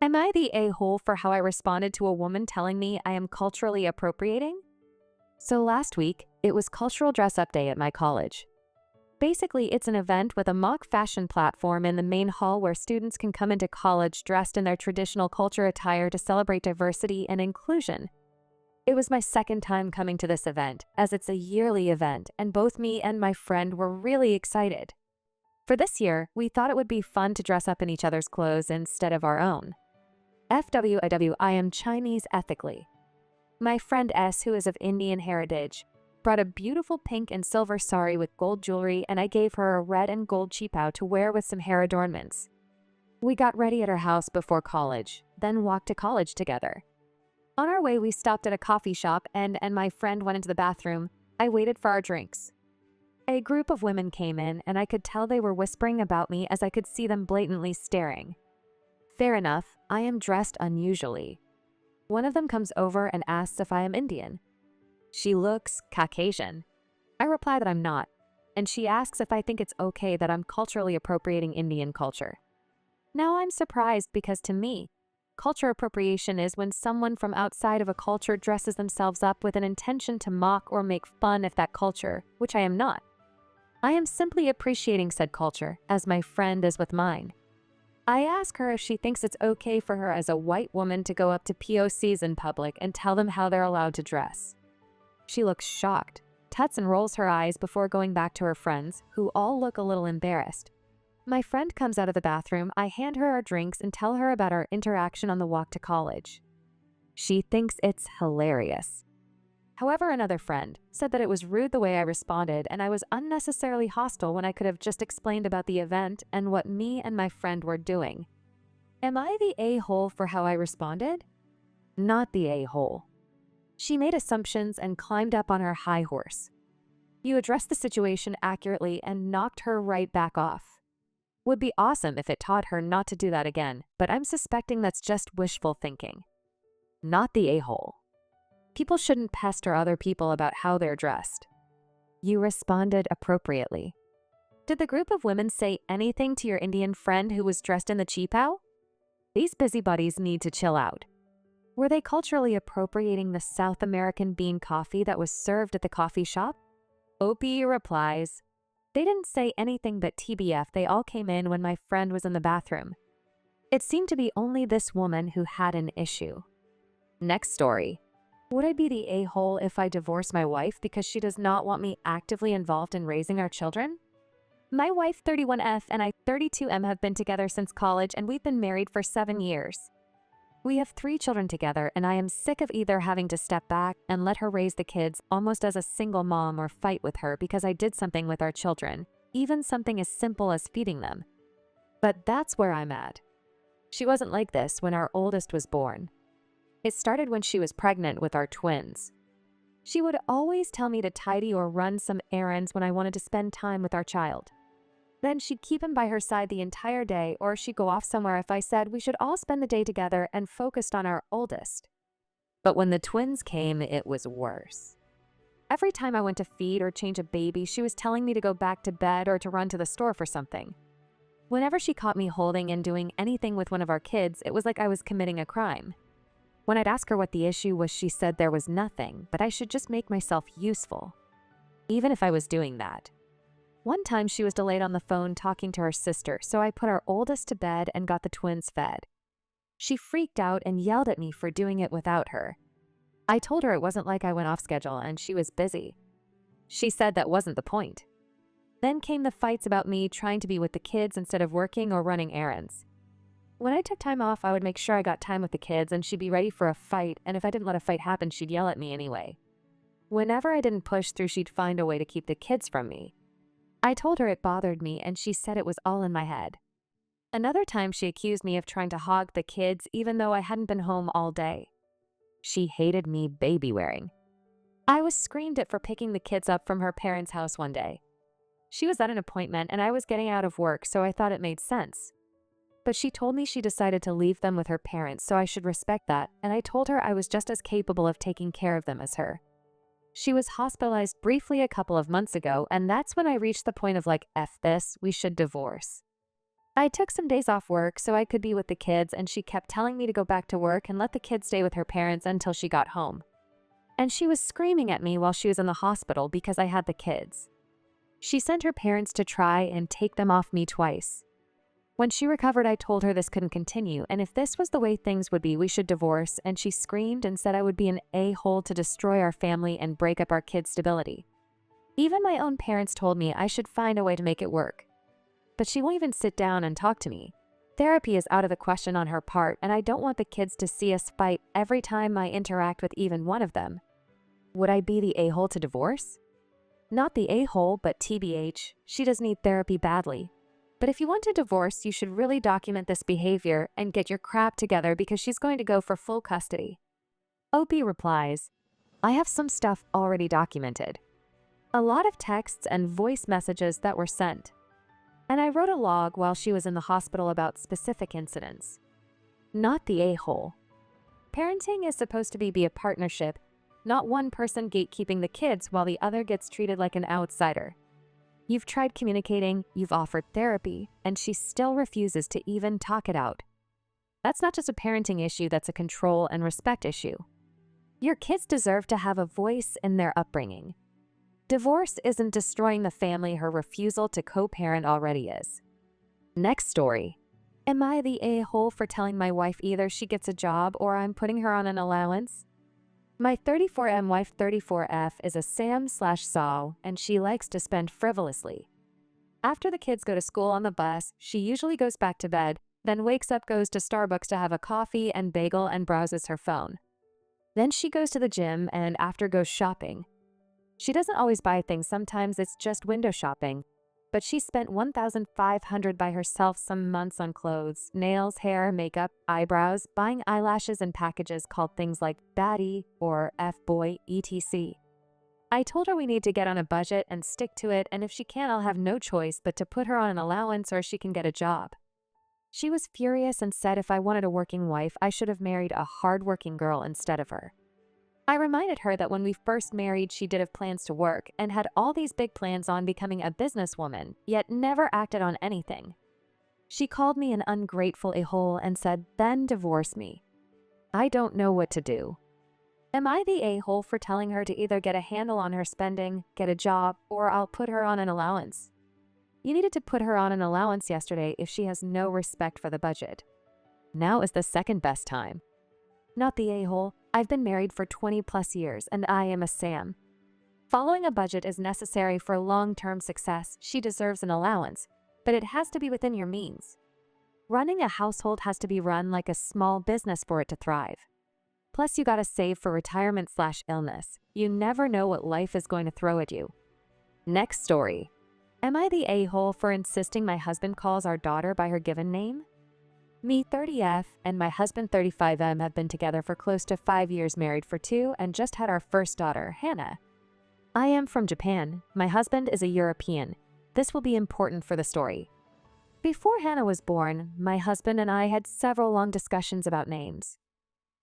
Am I the a-hole for how I responded to a woman telling me I am culturally appropriating? So last week, it was Cultural Dress Up Day at my college. Basically, it's an event with a mock fashion platform in the main hall where students can come into college dressed in their traditional culture attire to celebrate diversity and inclusion. It was my second time coming to this event, as it's a yearly event, and both me and my friend were really excited. For this year, we thought it would be fun to dress up in each other's clothes instead of our own. FWIW, I am Chinese ethically. My friend S, who is of Indian heritage, brought a beautiful pink and silver sari with gold jewelry, and I gave her a red and gold qipao to wear with some hair adornments. We got ready at her house before college, then walked to college together. On our way, we stopped at a coffee shop and my friend went into the bathroom. I waited for our drinks. A group of women came in, and I could tell they were whispering about me as I could see them blatantly staring. Fair enough, I am dressed unusually. One of them comes over and asks if I am Indian. She looks Caucasian. I reply that I'm not, and she asks if I think it's okay that I'm culturally appropriating Indian culture. Now I'm surprised because to me, culture appropriation is when someone from outside of a culture dresses themselves up with an intention to mock or make fun of that culture, which I am not. I am simply appreciating said culture, as my friend is with mine. I ask her if she thinks it's okay for her as a white woman to go up to POCs in public and tell them how they're allowed to dress. She looks shocked, tuts and rolls her eyes before going back to her friends, who all look a little embarrassed. My friend comes out of the bathroom, I hand her our drinks and tell her about our interaction on the walk to college. She thinks it's hilarious. However, another friend said that it was rude the way I responded and I was unnecessarily hostile when I could have just explained about the event and what me and my friend were doing. Am I the a-hole for how I responded? Not the a-hole. She made assumptions and climbed up on her high horse. You addressed the situation accurately and knocked her right back off. Would be awesome if it taught her not to do that again, but I'm suspecting that's just wishful thinking. Not the a-hole. People shouldn't pester other people about how they're dressed. You responded appropriately. Did the group of women say anything to your Indian friend who was dressed in the qipao? These busybodies need to chill out. Were they culturally appropriating the South American bean coffee that was served at the coffee shop? Opie replies, they didn't say anything but TBF, they all came in when my friend was in the bathroom. It seemed to be only this woman who had an issue. Next story. Would I be the a-hole if I divorce my wife because she does not want me actively involved in raising our children? My wife 31F and I 32M have been together since college and we've been married for 7 years. We have 3 children together and I am sick of either having to step back and let her raise the kids almost as a single mom or fight with her because I did something with our children, even something as simple as feeding them. But that's where I'm at. She wasn't like this when our oldest was born. It started when she was pregnant with our twins. She would always tell me to tidy or run some errands when I wanted to spend time with our child. Then she'd keep him by her side the entire day, or she'd go off somewhere if I said we should all spend the day together and focused on our oldest. But when the twins came, it was worse. Every time I went to feed or change a baby, she was telling me to go back to bed or to run to the store for something. Whenever she caught me holding and doing anything with one of our kids, it was like I was committing a crime. When I'd ask her what the issue was, she said there was nothing, but I should just make myself useful. Even if I was doing that. One time she was delayed on the phone talking to her sister, so I put our oldest to bed and got the twins fed. She freaked out and yelled at me for doing it without her. I told her it wasn't like I went off schedule and she was busy. She said that wasn't the point. Then came the fights about me trying to be with the kids instead of working or running errands. When I took time off, I would make sure I got time with the kids and she'd be ready for a fight, and if I didn't let a fight happen, she'd yell at me anyway. Whenever I didn't push through, she'd find a way to keep the kids from me. I told her it bothered me and she said it was all in my head. Another time she accused me of trying to hog the kids even though I hadn't been home all day. She hated me baby wearing. I was screamed at for picking the kids up from her parents' house one day. She was at an appointment and I was getting out of work, so I thought it made sense. But she told me she decided to leave them with her parents, so I should respect that, and I told her I was just as capable of taking care of them as her. She was hospitalized briefly a couple of months ago, and that's when I reached the point of like, F this, we should divorce. I took some days off work so I could be with the kids, and she kept telling me to go back to work and let the kids stay with her parents until she got home. And she was screaming at me while she was in the hospital because I had the kids. She sent her parents to try and take them off me twice. When she recovered, I told her this couldn't continue, and if this was the way things would be, we should divorce, and she screamed and said I would be an a-hole to destroy our family and break up our kids' stability. Even my own parents told me I should find a way to make it work. But she won't even sit down and talk to me. Therapy is out of the question on her part, and I don't want the kids to see us fight every time I interact with even one of them. Would I be the a-hole to divorce? Not the a-hole, but TBH, she does need therapy badly. But if you want to divorce, you should really document this behavior and get your crap together because she's going to go for full custody. Opie replies, I have some stuff already documented. A lot of texts and voice messages that were sent. And I wrote a log while she was in the hospital about specific incidents. Not the a-hole. Parenting is supposed to be a partnership, not one person gatekeeping the kids while the other gets treated like an outsider. You've tried communicating, you've offered therapy, and she still refuses to even talk it out. That's not just a parenting issue, that's a control and respect issue. Your kids deserve to have a voice in their upbringing. Divorce isn't destroying the family, her refusal to co-parent already is. Next story. Am I the a-hole for telling my wife either she gets a job or I'm putting her on an allowance? My 34M wife 34F is a Sam/Saw, and she likes to spend frivolously. After the kids go to school on the bus, she usually goes back to bed, then wakes up, goes to Starbucks to have a coffee and bagel and browses her phone. Then she goes to the gym and after goes shopping. She doesn't always buy things, sometimes it's just window shopping. But she spent $1,500 by herself some months on clothes, nails, hair, makeup, eyebrows, buying eyelashes and packages called things like baddie or F-boy, etc. I told her we need to get on a budget and stick to it, and if she can't, I'll have no choice but to put her on an allowance or she can get a job. She was furious and said if I wanted a working wife, I should have married a hard-working girl instead of her. I reminded her that when we first married, she did have plans to work and had all these big plans on becoming a businesswoman, yet never acted on anything. She called me an ungrateful a-hole and said, then divorce me. I don't know what to do. Am I the a-hole for telling her to either get a handle on her spending, get a job, or I'll put her on an allowance? You needed to put her on an allowance yesterday if she has no respect for the budget. Now is the second best time. Not the a-hole. I've been married for 20 plus years and I am a Sam. Following a budget is necessary for long-term success. She deserves an allowance, but it has to be within your means. Running a household has to be run like a small business for it to thrive. Plus, you gotta save for retirement/illness. You never know what life is going to throw at you. Next story. Am I the a-hole for insisting my husband calls our daughter by her given name? Me 30F and my husband 35M have been together for close to 5 years, married for 2, and just had our first daughter, Hannah. I am from Japan. My husband is a European. This will be important for the story. Before Hannah was born, my husband and I had several long discussions about names.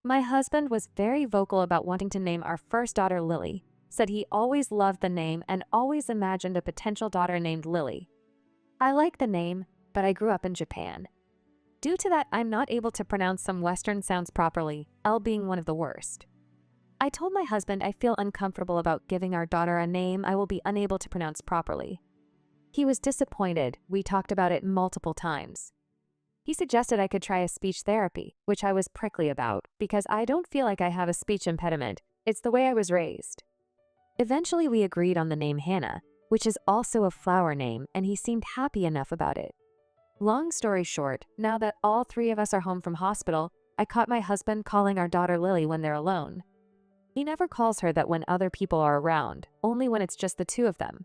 My husband was very vocal about wanting to name our first daughter Lily, said he always loved the name and always imagined a potential daughter named Lily. I like the name, but I grew up in Japan. Due to that, I'm not able to pronounce some Western sounds properly, L being one of the worst. I told my husband I feel uncomfortable about giving our daughter a name I will be unable to pronounce properly. He was disappointed. We talked about it multiple times. He suggested I could try a speech therapy, which I was prickly about because I don't feel like I have a speech impediment. It's the way I was raised. Eventually, we agreed on the name Hannah, which is also a flower name, and he seemed happy enough about it. Long story short, now that all 3 of us are home from hospital, I caught my husband calling our daughter Lily when they're alone. He never calls her that when other people are around, only when it's just the 2 of them.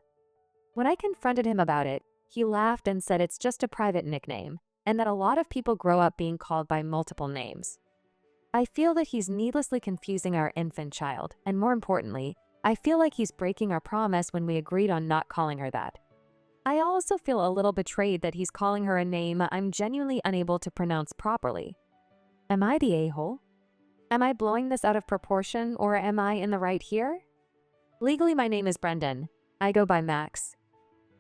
When I confronted him about it, he laughed and said it's just a private nickname, and that a lot of people grow up being called by multiple names. I feel that he's needlessly confusing our infant child, and more importantly, I feel like he's breaking our promise when we agreed on not calling her that. I also feel a little betrayed that he's calling her a name I'm genuinely unable to pronounce properly. Am I the a-hole? Am I blowing this out of proportion, or am I in the right here? Legally, my name is Brendan. I go by Max.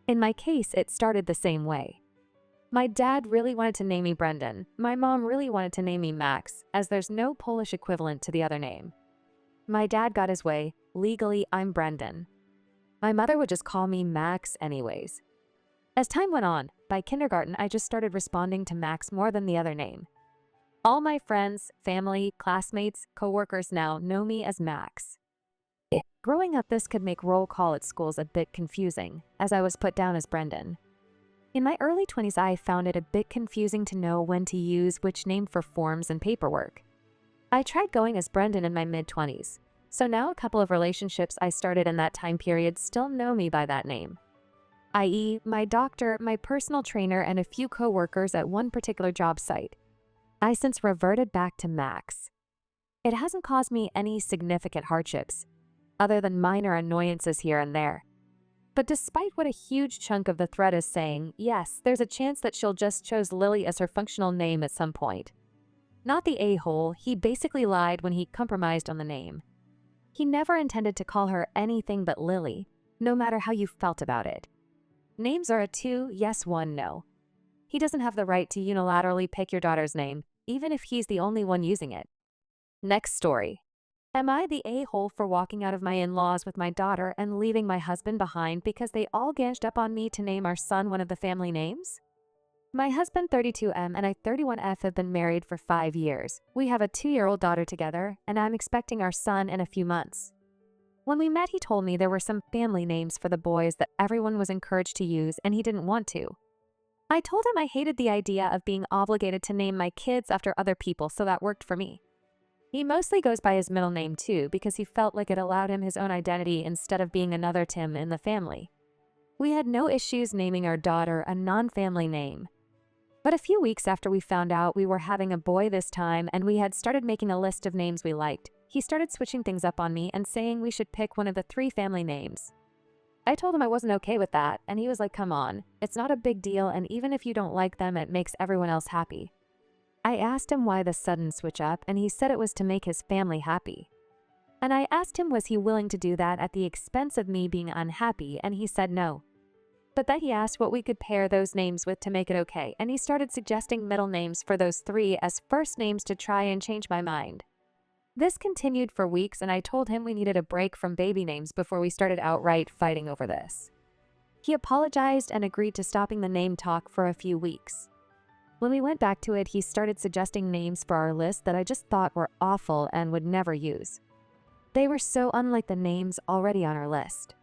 In my case, it started the same way. My dad really wanted to name me Brendan. My mom really wanted to name me Max, as there's no Polish equivalent to the other name. My dad got his way. Legally, I'm Brendan. My mother would just call me Max anyways. As time went on, by kindergarten, I just started responding to Max more than the other name. All my friends, family, classmates, coworkers now know me as Max. Growing up, this could make roll call at schools a bit confusing, as I was put down as Brendan. In my early 20s, I found it a bit confusing to know when to use which name for forms and paperwork. I tried going as Brendan in my mid-20s, so now a couple of relationships I started in that time period still know me by that name, i.e., my doctor, my personal trainer, and a few coworkers at one particular job site. I since reverted back to Max. It hasn't caused me any significant hardships, other than minor annoyances here and there. But despite what a huge chunk of the thread is saying, yes, there's a chance that she'll just chose Lily as her functional name at some point. Not the a-hole, he basically lied when he compromised on the name. He never intended to call her anything but Lily, no matter how you felt about it. Names are a 2 yes, 1 no. He doesn't have the right to unilaterally pick your daughter's name, even if he's the only one using it. Next story. Am I the a-hole for walking out of my in-laws with my daughter and leaving my husband behind because they all ganged up on me to name our son one of the family names? My husband 32M and I 31F have been married for 5 years. We have a 2-year-old daughter together, and I'm expecting our son in a few months. When we met, he told me there were some family names for the boys that everyone was encouraged to use and he didn't want to. I told him I hated the idea of being obligated to name my kids after other people, so that worked for me. He mostly goes by his middle name too because he felt like it allowed him his own identity instead of being another Tim in the family. We had no issues naming our daughter a non-family name. But a few weeks after we found out we were having a boy this time and we had started making a list of names we liked, he started switching things up on me and saying we should pick one of the 3 family names. I told him I wasn't okay with that, and he was like, come on, it's not a big deal, and even if you don't like them, it makes everyone else happy. I asked him why the sudden switch up, and he said it was to make his family happy. And I asked him was he willing to do that at the expense of me being unhappy, and he said no. But then he asked what we could pair those names with to make it okay, and he started suggesting middle names for those 3 as first names to try and change my mind. This continued for weeks, and I told him we needed a break from baby names before we started outright fighting over this. He apologized and agreed to stopping the name talk for a few weeks. When we went back to it, he started suggesting names for our list that I just thought were awful and would never use. They were so unlike the names already on our list.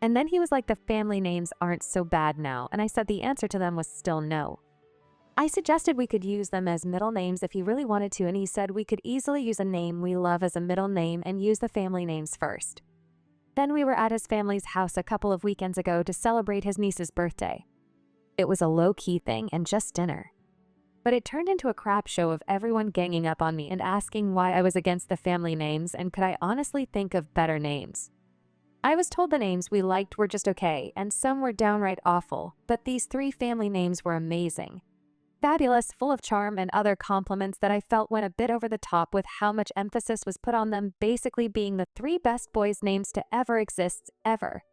And then he was like, the family names aren't so bad now, and I said the answer to them was still no. I suggested we could use them as middle names if he really wanted to, and he said we could easily use a name we love as a middle name and use the family names first. Then we were at his family's house a couple of weekends ago to celebrate his niece's birthday. It was a low-key thing and just dinner. But it turned into a crap show of everyone ganging up on me and asking why I was against the family names and could I honestly think of better names. I was told the names we liked were just okay, and some were downright awful, but these 3 family names were amazing. Fabulous, full of charm and other compliments that I felt went a bit over the top with how much emphasis was put on them basically being the 3 best boys' names to ever exist, ever.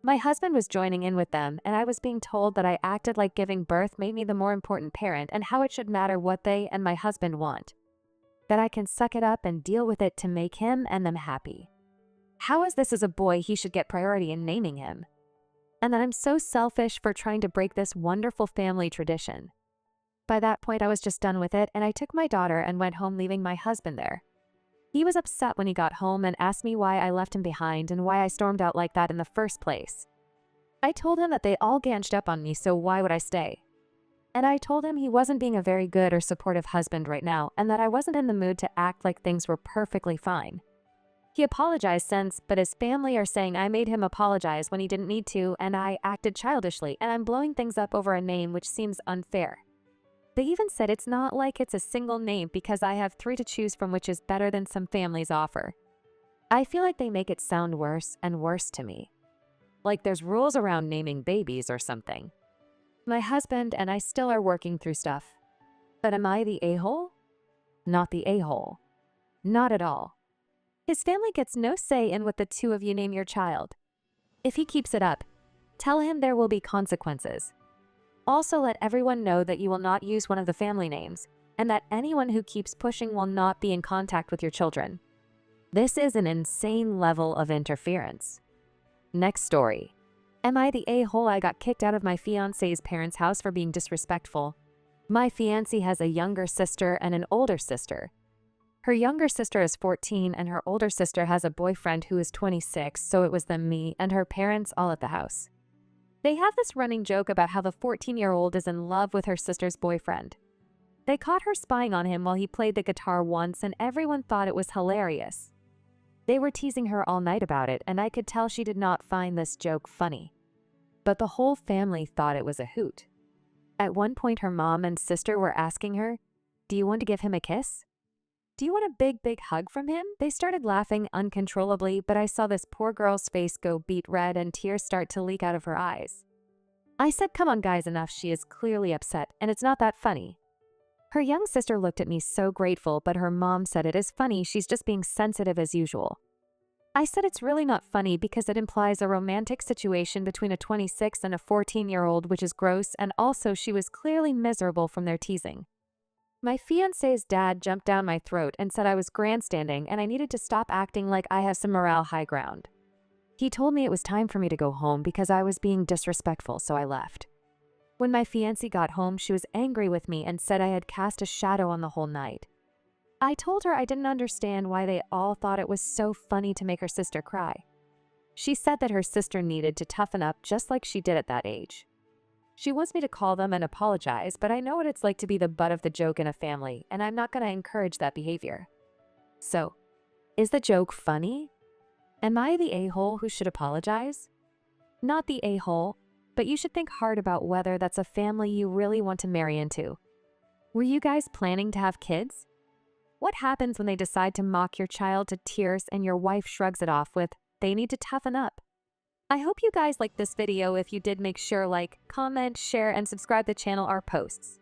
My husband was joining in with them, and I was being told that I acted like giving birth made me the more important parent and how it should matter what they and my husband want. That I can suck it up and deal with it to make him and them happy. How is this as a boy he should get priority in naming him? And that I'm so selfish for trying to break this wonderful family tradition. By that point, I was just done with it, and I took my daughter and went home leaving my husband there. He was upset when he got home and asked me why I left him behind and why I stormed out like that in the first place. I told him that they all ganged up on me, so why would I stay? And I told him he wasn't being a very good or supportive husband right now and that I wasn't in the mood to act like things were perfectly fine. He apologized since, but his family are saying I made him apologize when he didn't need to and I acted childishly and I'm blowing things up over a name which seems unfair. They even said it's not like it's a single name because I have 3 to choose from, which is better than some families offer. I feel like they make it sound worse and worse to me. Like there's rules around naming babies or something. My husband and I still are working through stuff. But am I the a-hole? Not the a-hole. Not at all. His family gets no say in what the 2 of you name your child. If he keeps it up, tell him there will be consequences. Also, let everyone know that you will not use one of the family names, and that anyone who keeps pushing will not be in contact with your children. This is an insane level of interference. Next story. Am I the a-hole? I got kicked out of my fiancé's parents' house for being disrespectful. My fiancé has a younger sister and an older sister. Her younger sister is 14 and her older sister has a boyfriend who is 26, so it was them, me, and her parents all at the house. They have this running joke about how the 14-year-old is in love with her sister's boyfriend. They caught her spying on him while he played the guitar once, and everyone thought it was hilarious. They were teasing her all night about it, and I could tell she did not find this joke funny. But the whole family thought it was a hoot. At one point, her mom and sister were asking her, "Do you want to give him a kiss? Do you want a big, big hug from him?" They started laughing uncontrollably, but I saw this poor girl's face go beet red and tears start to leak out of her eyes. I said, "Come on, guys, enough. She is clearly upset, and it's not that funny." Her young sister looked at me so grateful, but her mom said it is funny, she's just being sensitive as usual. I said it's really not funny because it implies a romantic situation between a 26 and a 14-year-old, which is gross, and also she was clearly miserable from their teasing. My fiancé's dad jumped down my throat and said I was grandstanding and I needed to stop acting like I have some morale high ground. He told me it was time for me to go home because I was being disrespectful, so I left. When my fiancée got home, she was angry with me and said I had cast a shadow on the whole night. I told her I didn't understand why they all thought it was so funny to make her sister cry. She said that her sister needed to toughen up just like she did at that age. She wants me to call them and apologize, but I know what it's like to be the butt of the joke in a family, and I'm not going to encourage that behavior. So, is the joke funny? Am I the a-hole who should apologize? Not the a-hole, but you should think hard about whether that's a family you really want to marry into. Were you guys planning to have kids? What happens when they decide to mock your child to tears and your wife shrugs it off with, "They need to toughen up"? I hope you guys liked this video. If you did, make sure like, comment, share, and subscribe to the channel, our posts.